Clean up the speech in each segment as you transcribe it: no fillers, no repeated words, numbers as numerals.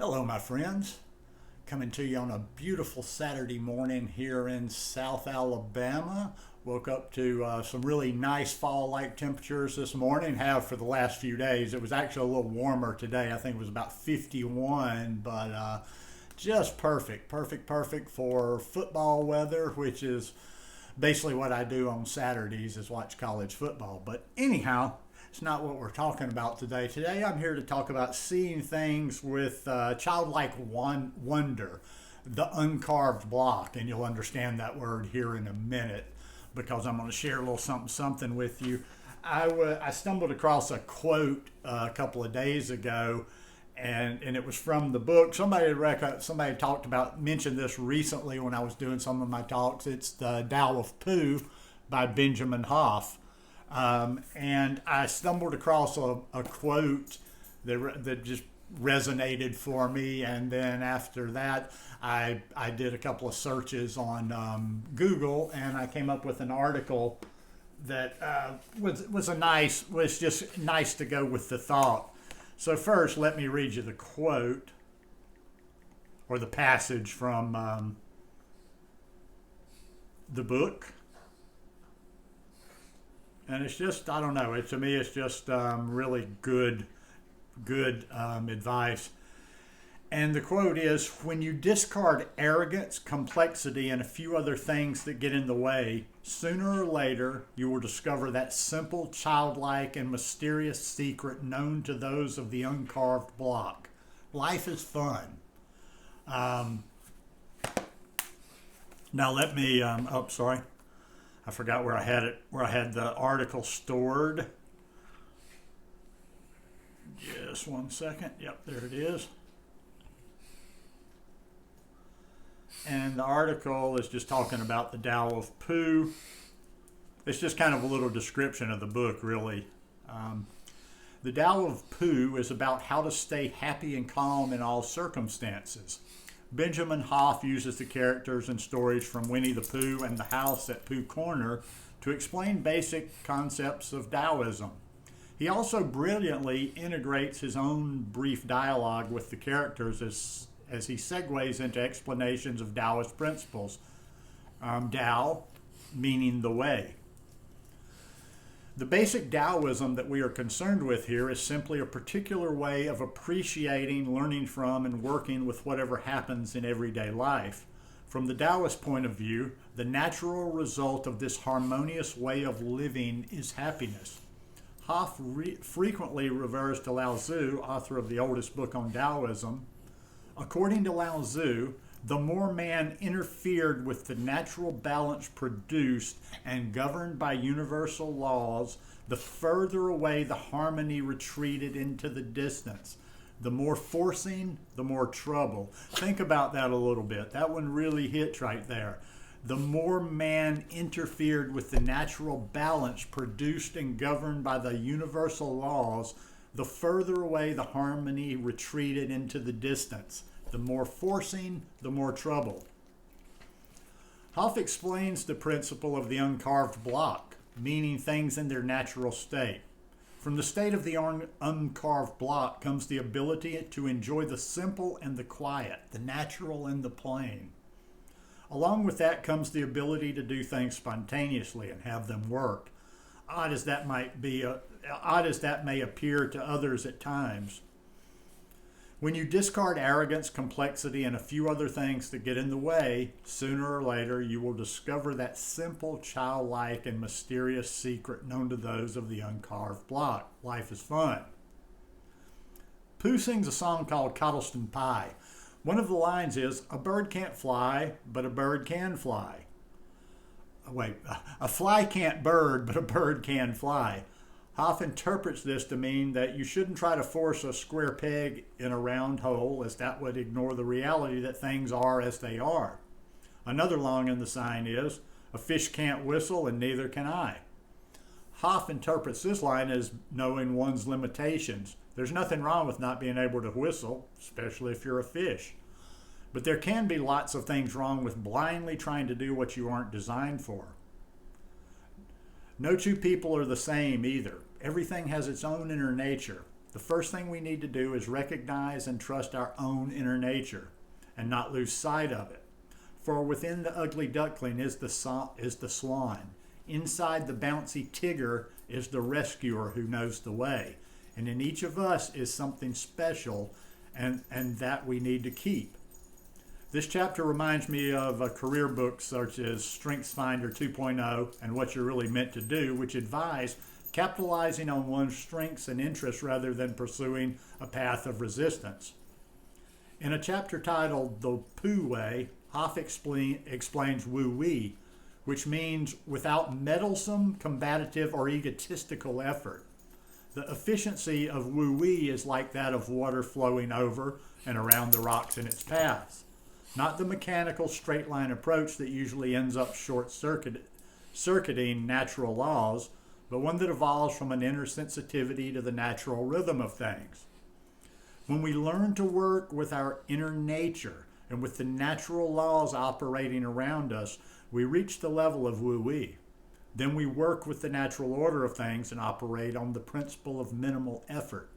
Hello, my friends. Coming to you on a beautiful Saturday morning here in South Alabama. Woke up to some really nice fall-like temperatures this morning. Have for the last few days. It was actually a little warmer today. I think it was about 51, but just perfect for football weather, which is basically what I do on Saturdays is watch college football. But anyhow, it's not what we're talking about today. Today I'm here to talk about seeing things with childlike wonder, the uncarved block, and you'll understand that word here in a minute because I'm going to share a little something with you. I stumbled across a quote a couple of days ago, and it was from the book. Somebody mentioned this recently when I was doing some of my talks. It's the Tao of Pooh by Benjamin Hoff. And I stumbled across a quote that just resonated for me, and then after that I did a couple of searches on Google, and I came up with an article that was just nice to go with the thought. So first, let me read you the quote or the passage from the book. And it's just, I don't know, to me it's just really good advice. And the quote is, when you discard arrogance, complexity, and a few other things that get in the way, sooner or later you will discover that simple, childlike, and mysterious secret known to those of the uncarved block. Life is fun. Now let me, sorry. I forgot where I had the article stored. Just one second. Yep, there it is. And the article is just talking about the Tao of Pooh. It's just kind of a little description of the book, really. The Tao of Pooh is about how to stay happy and calm in all circumstances. Benjamin Hoff uses the characters and stories from Winnie the Pooh and the house at Pooh Corner to explain basic concepts of Taoism. He also brilliantly integrates his own brief dialogue with the characters as he segues into explanations of Taoist principles. Tao meaning the way. The basic Taoism that we are concerned with here is simply a particular way of appreciating, learning from, and working with whatever happens in everyday life. From the Taoist point of view, the natural result of this harmonious way of living is happiness. Hoff frequently refers to Lao Tzu, author of the oldest book on Taoism. According to Lao Tzu, the more man interfered with the natural balance produced and governed by universal laws, the further away the harmony retreated into the distance. The more forcing, the more trouble. Think about that a little bit. That one really hits right there. The more man interfered with the natural balance produced and governed by the universal laws, the further away the harmony retreated into the distance. The more forcing, the more trouble. Hoff explains the principle of the uncarved block, meaning things in their natural state. From the state of the uncarved block comes the ability to enjoy the simple and the quiet, the natural and the plain. Along with that comes the ability to do things spontaneously and have them work. Odd as that may appear to others at times. When you discard arrogance, complexity, and a few other things that get in the way, sooner or later you will discover that simple, childlike, and mysterious secret known to those of the uncarved block. Life is fun. Pooh sings a song called Cottleston Pie. One of the lines is, a bird can't fly, but a bird can fly. A fly can't bird, but a bird can fly. Hoff interprets this to mean that you shouldn't try to force a square peg in a round hole, as that would ignore the reality that things are as they are. Another line in the sign is, a fish can't whistle and neither can I. Hoff interprets this line as knowing one's limitations. There's nothing wrong with not being able to whistle, especially if you're a fish. But there can be lots of things wrong with blindly trying to do what you aren't designed for. No two people are the same either. Everything has its own inner nature. The first thing we need to do is recognize and trust our own inner nature and not lose sight of it. For within the ugly duckling is the swan. Inside the bouncy tigger is the rescuer who knows the way. And in each of us is something special and that we need to keep. This chapter reminds me of a career book such as StrengthsFinder 2.0 and What You're Really Meant to Do, which advise capitalizing on one's strengths and interests rather than pursuing a path of resistance. In a chapter titled The Pooh Way, Hoff explains woo-wee, which means without meddlesome, combative, or egotistical effort. The efficiency of woo-wee is like that of water flowing over and around the rocks in its paths, not the mechanical straight line approach that usually ends up short-circuiting natural laws, but one that evolves from an inner sensitivity to the natural rhythm of things. When we learn to work with our inner nature and with the natural laws operating around us, we reach the level of woo-wee. Then we work with the natural order of things and operate on the principle of minimal effort.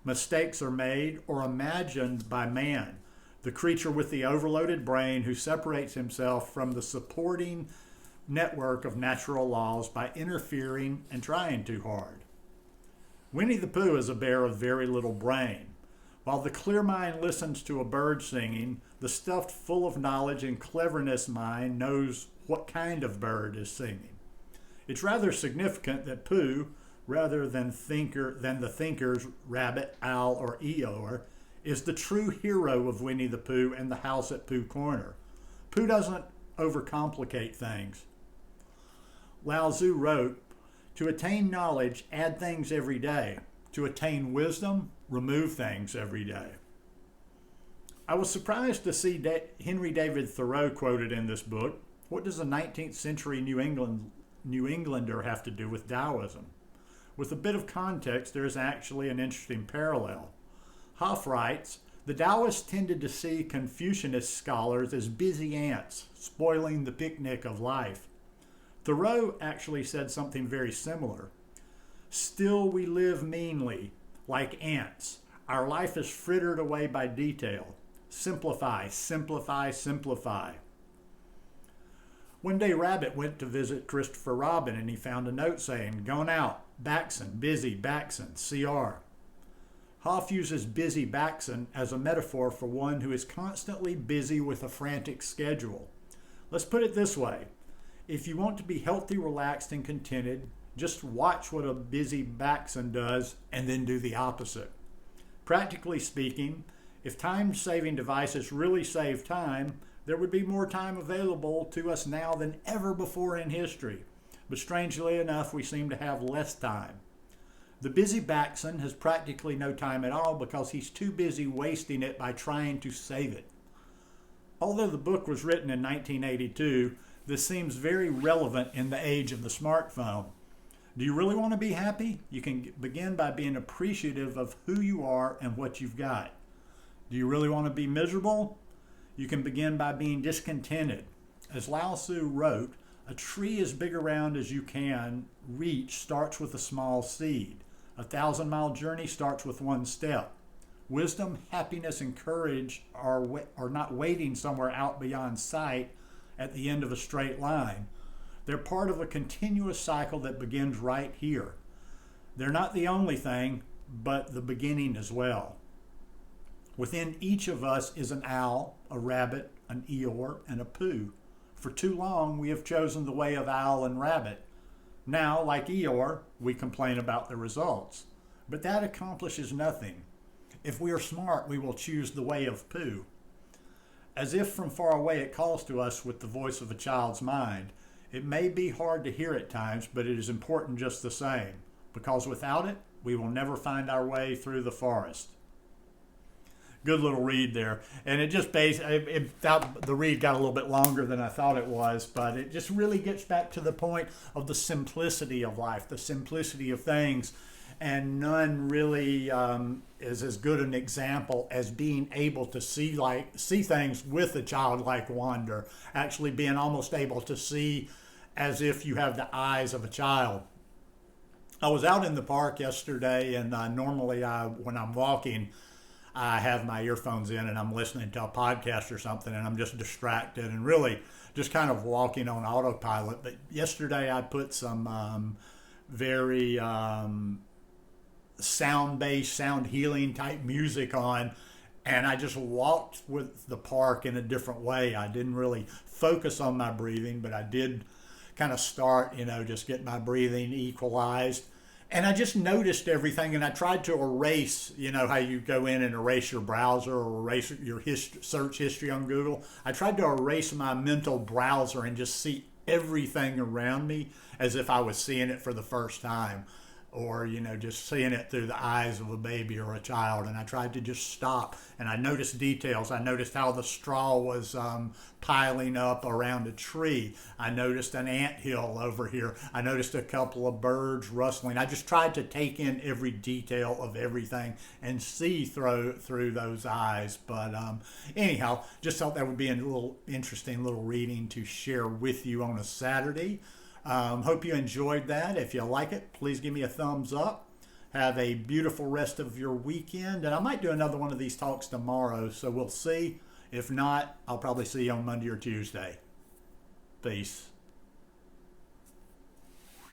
Mistakes are made or imagined by man, the creature with the overloaded brain who separates himself from the supporting network of natural laws by interfering and trying too hard. Winnie the Pooh is a bear of very little brain. While the clear mind listens to a bird singing, the stuffed full of knowledge and cleverness mind knows what kind of bird is singing. It's rather significant that Pooh, rather than the thinkers Rabbit, Owl, or Eeyore, is the true hero of Winnie the Pooh and the house at Pooh Corner. Pooh doesn't overcomplicate things. Lao Tzu wrote, "To attain knowledge, add things every day. To attain wisdom, remove things every day." I was surprised to see Henry David Thoreau quoted in this book. What does a 19th century New Englander have to do with Taoism? With a bit of context, there is actually an interesting parallel. Hoff writes, "The Taoists tended to see Confucianist scholars as busy ants, spoiling the picnic of life. Thoreau actually said something very similar. Still we live meanly, like ants. Our life is frittered away by detail. Simplify, simplify, simplify." One day Rabbit went to visit Christopher Robin and he found a note saying, "Gone out, Backson, busy, Backson, CR." Hoff uses busy Backson as a metaphor for one who is constantly busy with a frantic schedule. Let's put it this way. If you want to be healthy, relaxed, and contented, just watch what a busy Backson does and then do the opposite. Practically speaking, if time-saving devices really save time, there would be more time available to us now than ever before in history. But strangely enough, we seem to have less time. The busy Backson has practically no time at all because he's too busy wasting it by trying to save it. Although the book was written in 1982, this seems very relevant in the age of the smartphone. Do you really want to be happy? You can begin by being appreciative of who you are and what you've got. Do you really want to be miserable? You can begin by being discontented. As Lao Tzu wrote, "A tree as big around as you can reach starts with a small seed. A 1,000-mile journey starts with one step. Wisdom, happiness, and courage are not waiting somewhere out beyond sight at the end of a straight line. They're part of a continuous cycle that begins right here. They're not the only thing, but the beginning as well. Within each of us is an owl, a rabbit, an Eeyore, and a Pooh. For too long, we have chosen the way of owl and rabbit. Now, like Eeyore, we complain about the results. But that accomplishes nothing. If we are smart, we will choose the way of Pooh. As if from far away it calls to us with the voice of a child's mind. It may be hard to hear at times, but it is important just the same, because without it, we will never find our way through the forest." Good little read there. And it just the read got a little bit longer than I thought it was, but it just really gets back to the point of the simplicity of life, the simplicity of things. And none really is as good an example as being able to see things with a childlike wonder, actually being almost able to see as if you have the eyes of a child. I was out in the park yesterday, and normally when I'm walking, I have my earphones in and I'm listening to a podcast or something, and I'm just distracted and really just kind of walking on autopilot. But yesterday I put some very sound-based, sound healing type music on, and I just walked with the park in a different way. I didn't really focus on my breathing, but I did kind of start, just get my breathing equalized. And I just noticed everything, and I tried to erase, how you go in and erase your browser or erase your search history on Google. I tried to erase my mental browser and just see everything around me as if I was seeing it for the first time, or just seeing it through the eyes of a baby or a child. And I tried to just stop, and I noticed details. I noticed how the straw was piling up around a tree. I noticed an anthill over here. I noticed a couple of birds rustling. I just tried to take in every detail of everything and see through those eyes. But anyhow, just thought that would be a little interesting little reading to share with you on a Saturday. Hope you enjoyed that. If you like it, please give me a thumbs up. Have a beautiful rest of your weekend. And I might do another one of these talks tomorrow, so we'll see. If not, I'll probably see you on Monday or Tuesday. Peace.